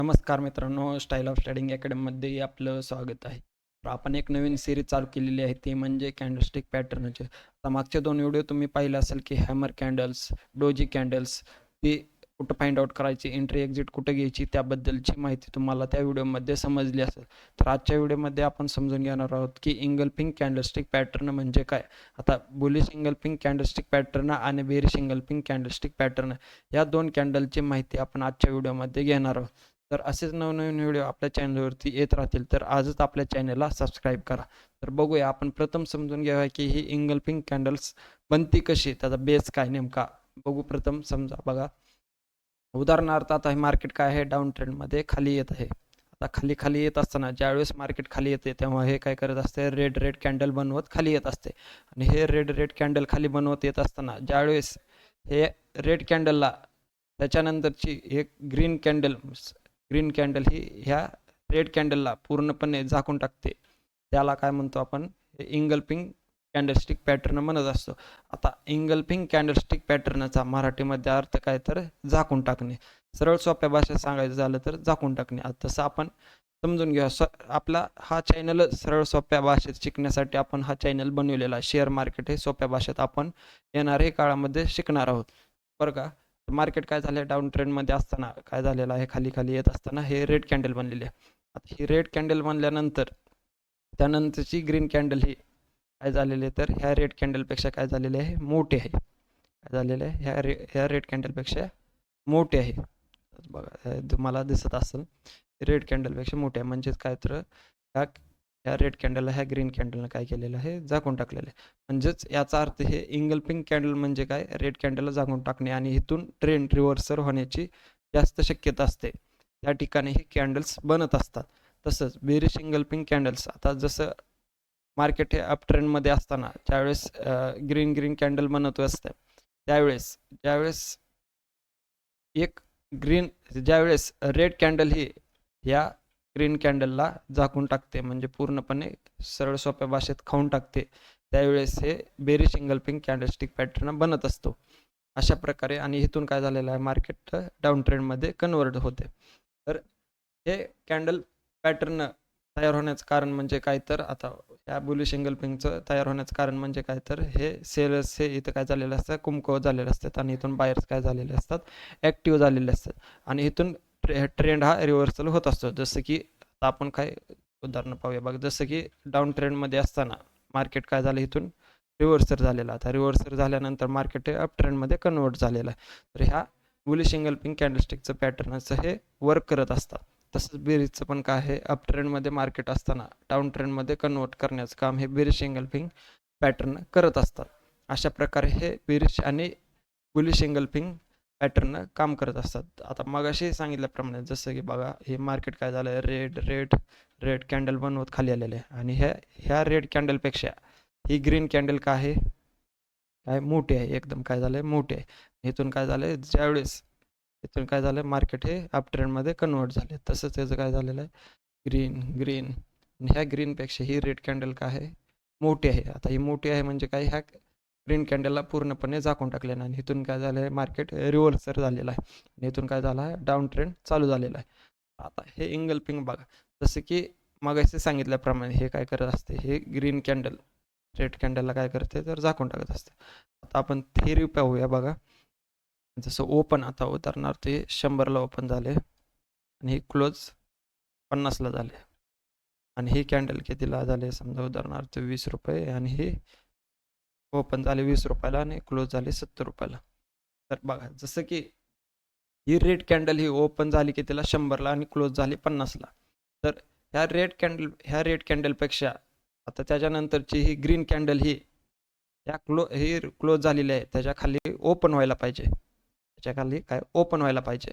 नमस्कार मित्रांनो, style of studying अकॅडमीमध्ये आपलं स्वागत आहे. तर आपण एक नवीन सीरीज चालू केलेली आहे, ती म्हणजे कॅन्डलस्टिक पॅटर्नचे. आता मागचे 2 व्हिडिओ तुम्ही पाहिले असेल, की हॅमर कॅन्डल्स, डोजी कॅन्डल्स, ती कुठं फाइंड आउट करायची, एंट्री एक्झिट कुठं घ्यायची, त्याबद्दलची माहिती तुम्हाला त्या व्हिडिओमध्ये समजली असेल. तर आजच्या व्हिडिओमध्ये आपण समजून घेणार आहोत, की इंगल्फिंग कॅन्डलस्टिक पॅटर्न म्हणजे काय? आता बुलिश इंगल्फिंग कॅन्डलस्टिक पॅटर्न आणि बेरिश इंगल्फिंग कॅन्डलस्टिक पॅटर्न या 2 कॅन्डलची माहिती आपण आजच्या व्हिडिओमध्ये घेणार आहोत. तर असेच नवनवीन व्हिडिओ आपल्या चॅनलवरती येत राहतील, तर आजच आपल्या चॅनलला सबस्क्राईब करा. तर बघूया, आपण प्रथम समजून घ्यावं की ही इंगल्फिंग कॅन्डल्स बनती कशी, त्याचा बेस काय नेमका बघू. प्रथम समजा बघा, उदाहरणार्थ आता हे मार्केट काय आहे, डाऊन ट्रेंडमध्ये खाली येत आहे. आता खाली खाली येत असताना ज्यावेळेस मार्केट खाली येते तेव्हा हे काय करत असते, रेड रेड कॅन्डल बनवत खाली येत असते. आणि हे रेड रेड कॅन्डल खाली बनवत येत असताना ज्यावेळेस हे रेड कॅन्डलला त्याच्यानंतरची एक ग्रीन कॅन्डल ही ह्या रेड कॅन्डलला पूर्णपणे झाकून टाकते, त्याला काय म्हणतो आपण, इंगल्फिंग कॅन्डलस्टिक पॅटर्न म्हणत असतो. आता इंगल्फिंग कॅन्डलस्टिक पॅटर्नचा मराठीमध्ये अर्थ काय, तर झाकून टाकणे. सरळ सोप्या भाषेत सांगायचं झालं तर झाकून टाकणे. आता तसं आपण समजून घ्या. आपला हा चॅनल सरळ सोप्या भाषेत शिकण्यासाठी आपण हा चॅनल बनवलेला आहे. शेअर मार्केट हे सोप्या भाषेत आपण येणाऱ्या काळामध्ये शिकणार आहोत, बरं का. मार्केट काय झालं, डाऊन ट्रेंडमध्ये असताना काय झालेलं आहे, खाली खाली येत असताना हे रेड कॅन्डल बनलेली आहे. आता ही रेड कॅन्डल बनल्यानंतर त्यानंतरची ग्रीन कॅन्डल ही काय झालेली आहे, तर ह्या रेड कॅन्डलपेक्षा काय झालेले आहे, मोठे आहे. काय झालेलं आहे, ह्या रेड कॅन्डलपेक्षा मोठे आहे. बघा, तुम्हाला दिसत असेल, रेड कॅन्डलपेक्षा मोठे आहे. म्हणजेच काय, तर ह्या ह्या रेड कॅन्डलला ह्या ग्रीन कॅन्डलनं काय केलेलं आहे, झाकून टाकलेलं आहे. म्हणजेच याचा अर्थ हे इंगल्फिंग कॅन्डल म्हणजे काय, रेड कॅन्डलला झाकून टाकणे आणि इथून ट्रेंड रिव्हर्सर होण्याची जास्त शक्यता असते. त्या ठिकाणी हे कॅन्डल्स बनत असतात. तसंच बेरिश इंगल्फिंग कॅन्डल्स, आता जसं मार्केट हे अप ट्रेंडमध्ये असताना ज्यावेळेस ग्रीन ग्रीन कॅन्डल बनत असते, त्यावेळेस ज्यावेळेस एक ज्यावेळेस रेड कॅन्डल ही या ग्रीन कॅन्डलला झाकून टाकते, म्हणजे पूर्णपणे सरळ सोप्या भाषेत खाऊन टाकते, त्यावेळेस हे बेरिश इंगल्फिंग कॅन्डलस्टिक पॅटर्न बनत असतो. अशा प्रकारे आणि इथून काय झालेलं आहे, मार्केट डाऊन ट्रेंडमध्ये कन्वर्ट होते. तर हे कॅन्डल पॅटर्न तयार होण्याचं कारण म्हणजे काय, तर आता या बुलिश इंगल्फिंगचं तयार होण्याचं कारण म्हणजे काय, तर हे सेलर्स हे इथं काय झालेलं असतं, कुमकुवत झालेले असतात आणि इथून बायर्स काय झालेले असतात, ॲक्टिव्ह झालेले असतात. आणि इथून ट्रेंड हा रिव्हर्सल होत असतो. जसं की आता आपण काय उदाहरणं पाहूया बघा, जसं की डाऊन ट्रेंडमध्ये असताना मार्केट काय झालं, इथून रिव्हर्सर झालेला. आता रिव्हर्सर झाल्यानंतर मार्केट हे अप ट्रेंडमध्ये कन्वर्ट झालेलं आहे. तर ह्या बुलिश इंगल्फिंग कॅन्डलस्टिकचं पॅटर्नचं हे वर्क करत असतात. तसंच बेरीजचं पण काय आहे, अप ट्रेंडमध्ये मार्केट असताना डाऊन ट्रेंडमध्ये कन्वर्ट करण्याचं काम हे बेरिश इंगल्फिंग पॅटर्न करत असतात. अशा प्रकारे हे बेरिश आणि बुलिश इंगल्फिंग पॅटर्न काम करत असतात. आता मगाशी सांगितल्याप्रमाणे जसं की बघा, हे मार्केट काय झालं, रेड रेड रेड कॅन्डल बनवत खाली आलेले आहे आणि ह्या रेड कॅन्डलपेक्षा ही ग्रीन कॅन्डल काय आहे, काय मोठी आहे, एकदम काय झालं, मोठी आहे. इथून काय झालं, इथून काय झालं, मार्केट हे अप ट्रेंडमध्ये कन्वर्ट झाले. तसंच याचं काय झालेलं आहे, ग्रीन ग्रीन आणि ह्या ग्रीनपेक्षा ही रेड कॅन्डल काय आहे, मोठी आहे. आता ही मोठी आहे म्हणजे काय, ह्या ग्रीन कॅन्डलला पूर्णपणे झाकून टाकलेलं आणि इथून काय झालं आहे, मार्केट रिव्हर्सर झालेलं आहे आणि इथून काय झालं आहे, डाऊन ट्रेंड चालू झालेला आहे. आता हे इंगल्फिंग बघा, जसं की मगाशी सांगितल्याप्रमाणे हे काय करत असते, हे ग्रीन कॅन्डल रेड कॅन्डलला काय करते, तर झाकून टाकत असते. आता आपण थेरी पाहूया बघा. जसं ओपन, आता उदाहरणार्थ हे 100ला ओपन झाले आणि हे क्लोज 50ला झाले आणि हे कॅन्डल कितीला झाले, समजा उदाहरणार्थ ₹20 आणि हे ओपन झाले ₹20 आणि क्लोज झाले ₹70. तर बघा, जसं की ही रेड कॅन्डल ही ओपन झाली कितीला, 100ला आणि क्लोज झाली 50ला. तर ह्या रेड कॅन्डलपेक्षा आता त्याच्यानंतरची ही ग्रीन कॅन्डल ही ही क्लोज झालेली आहे, त्याच्या खाली ओपन व्हायला पाहिजे. त्याच्या खाली काय, ओपन व्हायला पाहिजे.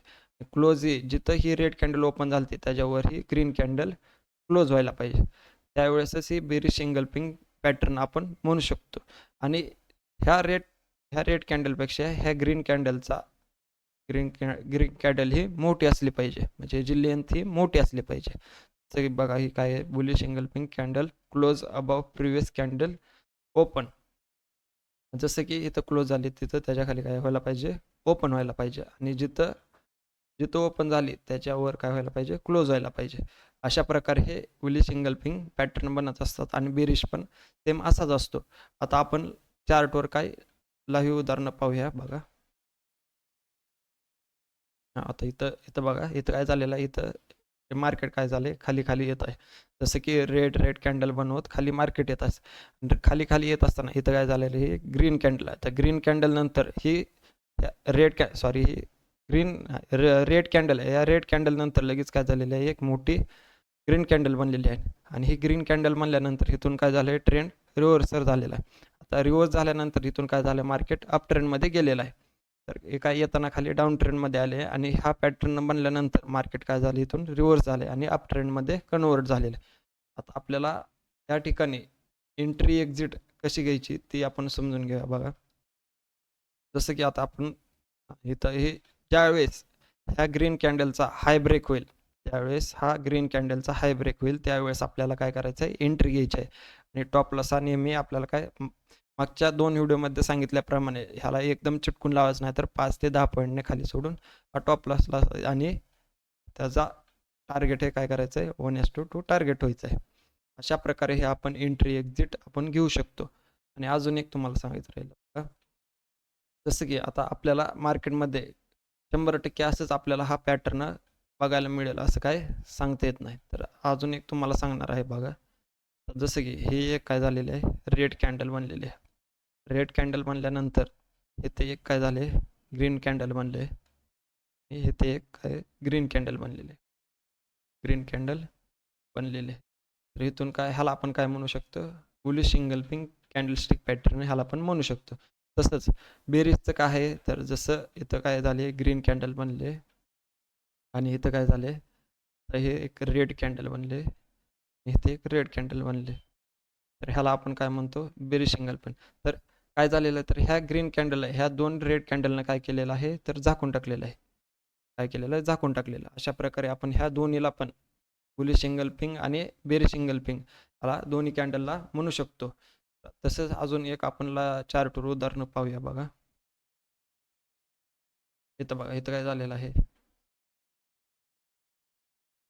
क्लोज ही जिथं ही रेड कॅन्डल ओपन झाली त्याच्यावर ही ग्रीन कॅन्डल क्लोज व्हायला पाहिजे. त्यावेळेसच ही बेरिश इंगल्फिंग पॅटर्न आपण म्हणू शकतो. आणि ह्या रेड ह्या रेड कॅन्डलपेक्षा ह्या ग्रीन कॅन्डल ही मोठी असली पाहिजे, म्हणजे जी लेंथ ही मोठी असली पाहिजे. जसं की बघा, ही काय आहे, bullish engulfing candle close above previous candle open. जसं की इथं क्लोज झाली, तिथं त्याच्या खाली काय व्हायला पाहिजे, ओपन व्हायला पाहिजे. आणि जिथं जिथं ओपन झाली त्याच्यावर काय व्हायला पाहिजे, क्लोज व्हायला पाहिजे. अशा प्रकारे हे बुलिश इंगल्फिंग पॅटर्न बनत असतात आणि बेरिश पण सेम असाच असतो. आता आपण चार्टवर काय लाईव्ह उदाहरणं पाहूया बघा. आता इथं इथं बघा, इथं काय झालेलं आहे, इथं मार्केट काय झाले, खाली खाली येत आहे. जसं की रेड रेड कॅन्डल बनवत खाली मार्केट येत आहे. खाली खाली येत असताना इथं काय झालेलं, हे ग्रीन कॅन्डल आहे. तर ग्रीन कॅन्डल नंतर ही ही ग्रीन रेड कॅन्डल आहे. या रेड कॅन्डल नंतर लगेच काय झालेलं आहे, एक मोठी ग्रीन कॅन्डल बनलेली आहे. आणि ही ग्रीन कॅन्डल बनल्यानंतर इथून काय झालं आहे, ट्रेंड रिव्हर्सर झालेला आहे. आता रिव्हर्स झाल्यानंतर इथून काय झालं, मार्केट अप ट्रेंडमध्ये गेलेलं आहे. तर एका येताना खाली डाऊन ट्रेंडमध्ये आले आणि हा पॅटर्न बनल्यानंतर मार्केट काय झालं, इथून रिव्हर्स झाले आणि अप ट्रेंडमध्ये कन्व्हर्ट झालेलं आहे. आता आपल्याला त्या ठिकाणी एंट्री एक्झिट कशी घ्यायची ती आपण समजून घेऊया बघा. जसं की आता आपण इथं हे ज्यावेळेस ह्या ग्रीन कॅन्डलचा हाय ब्रेक होईल, त्यावेळेस हा ग्रीन कॅन्डलचा हाय ब्रेक होईल, त्यावेळेस आपल्याला काय करायचं आहे, एंट्री घ्यायची आहे. आणि टॉप लॉस हा नेहमी आपल्याला काय मागच्या 2 व्हिडिओमध्ये सांगितल्याप्रमाणे ह्याला एकदम चिटकून लावायचं नाही, तर 5 ते 10 पॉईंटने खाली सोडून हा टॉप लॉसला आणि त्याचा टार्गेट हे काय करायचं आहे, 1:2 टार्गेट व्हायचं आहे. अशा प्रकारे हे आपण एंट्री एक्झिट आपण घेऊ शकतो. आणि अजून एक तुम्हाला सांगायचं राहिलं का, जसं की आता आपल्याला मार्केटमध्ये 100% असंच आपल्याला हा पॅटर्न बघायला मिळेल असं काय सांगता येत नाही. तर अजून एक तुम्हाला सांगणार आहे बघा. जसं की हे एक काय झालेलं आहे, रेड कॅन्डल बनलेली आहे. रेड कॅन्डल बनल्यानंतर इथे एक काय झाले, ग्रीन कॅन्डल बनले. इथे एक काय ग्रीन कॅन्डल बनलेले, ग्रीन कॅन्डल बनलेले. तर इथून काय ह्याला आपण काय म्हणू शकतो, बुलिश इंगल्फिंग कॅन्डलस्टिक पॅटर्न ह्याला आपण म्हणू शकतो. तसंच बेरीजचं काय आहे, तर जसं इथं काय झाले, ग्रीन कॅन्डल बनले आणि इथं काय झाले, तर हे एक रेड कॅन्डल बनले, इथे एक रेड कॅन्डल बनले. तर ह्याला आपण काय म्हणतो, बेरिश इंगल्फिंग. तर काय झालेलं आहे, तर ह्या ग्रीन कॅन्डल आहे, ह्या 2 रेड कॅन्डलनं काय केलेलं आहे, तर झाकून टाकलेलं आहे. काय केलेलं आहे, झाकून टाकलेलं. अशा प्रकारे आपण ह्या दोन्हीला पण बुलिश इंगल्फिंग आणि बेरिश इंगल्फिंग ह्याला दोन्ही कॅन्डलला म्हणू शकतो. तसंच अजून एक आपणला चार्टवर उदाहरणं पाहूया बघा. इथं बघा, इथं काय झालेलं आहे,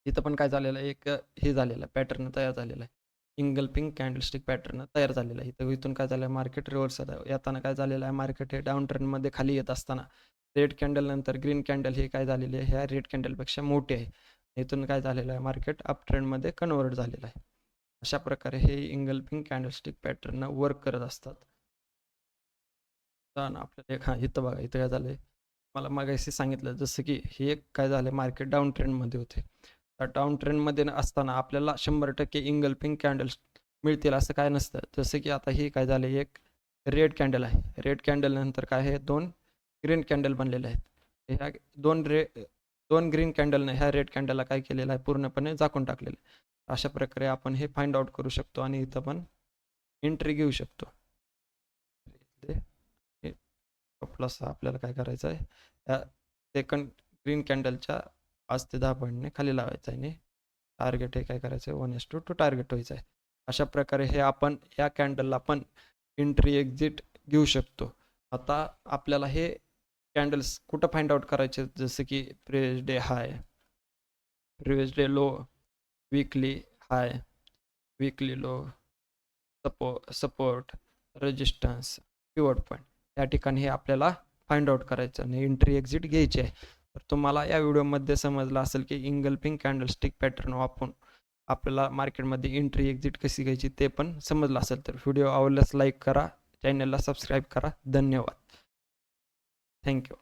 इथं पण काय झालेलं आहे, एक हे झालेलं आहे, पॅटर्न तयार झालेला आहे. इंगल्फिंग कॅन्डलस्टिक पॅटर्न तयार झालेला आहे. इथं इथून काय झालं आहे, मार्केट रिव्हर्स येताना काय झालेलं आहे, मार्केट हे डाऊन ट्रेंडमध्ये खाली येत असताना रेड कॅन्डल नंतर ग्रीन कॅन्डल हे काय झालेली आहे, ह्या रेड कॅन्डलपेक्षा मोठी आहे. इथून काय झालेलं आहे, मार्केट अप ट्रेंडमध्ये कन्व्हर्ट झालेलं आहे. अशा प्रकारे हे इंगल्फिंग कॅन्डलस्टिक पॅटर्न वर्क करत असतात. तर आपल्याला एक इथं बघा, इथं काय झालं, मला मागाशी सांगितलं जसं की हे काय झालं, मार्केट डाऊन ट्रेंडमध्ये होते. तर डाऊन ट्रेंडमध्ये असताना आपल्याला 100% इंगल्फिंग कॅन्डल्स मिळतील असं काय नसतं. जसं की आता हे काय झालं, एक रेड कॅन्डल आहे. रेड कॅन्डल नंतर काय आहे, 2 ग्रीन कॅन्डल बनलेले आहेत. ह्या 2 ग्रीन कॅन्डलने ह्या रेड कॅन्डलला काय केलेलं आहे, पूर्णपणे झाकून टाकलेलं आहे. अशा प्रकारे आपण हे फाइंड आउट करू शकतो आणि इथं पण एंट्री घेऊ शकतो. प्लस आपल्याला काय करायचं आहे, या सेकंड ग्रीन कॅन्डलच्या 5 ते 10 पॉईंटने खाली लावायचं आहे आणि टार्गेट हे काय करायचं आहे, 1:2 टार्गेट व्हायचं आहे. अशा प्रकारे हे आपण या कॅन्डलला पण एंट्री एक्झिट घेऊ शकतो. आता आपल्याला हे कॅन्डल्स कुठं फाइंड आउट करायचे, जसं की previous day high, previous day low, weekly high, weekly low, support, resistance, pivot point, या ठिकाणी हे आपल्याला फाइंड आउट करायचं आणि एंट्री एक्झिट घ्यायची आहे. तर तुम्हाला या व्हिडिओमध्ये समजलं असेल की इंगल्फिंग कॅन्डलस्टिक पॅटर्न वापरून आपल्याला मार्केटमध्ये एंट्री एक्झिट कशी घ्यायची ते पण समजलं असेल. तर व्हिडिओ आवडल्यास लाईक करा, चॅनलला सबस्क्राईब करा. धन्यवाद. थँक्यू.